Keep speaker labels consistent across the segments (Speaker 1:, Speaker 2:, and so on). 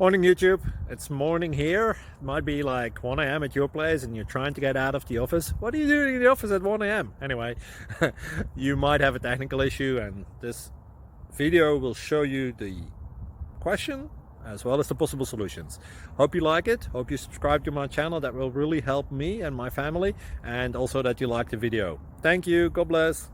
Speaker 1: Morning YouTube, it's morning here. It might be like 1 a.m. at your place and you're trying to get out of the office. What are you doing in the office at 1 a.m.? Anyway, you might have a technical issue and this video will show you the question as well as the possible solutions. Hope you like it, hope you subscribe to my channel. That will really help me and my family, and also that you like the video. Thank you, God bless.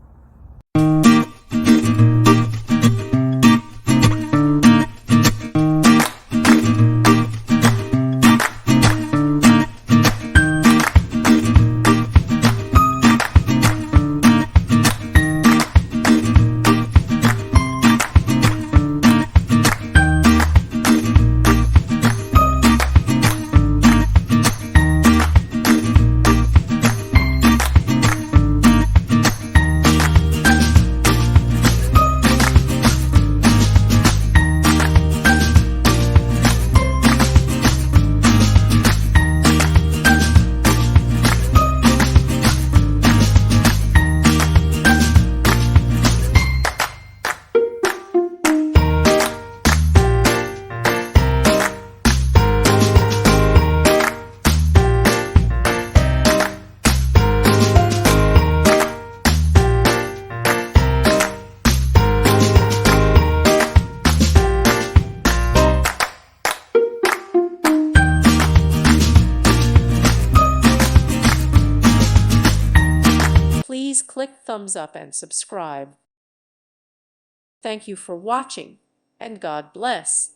Speaker 2: Please click thumbs up and subscribe. Thank you for watching, and God bless.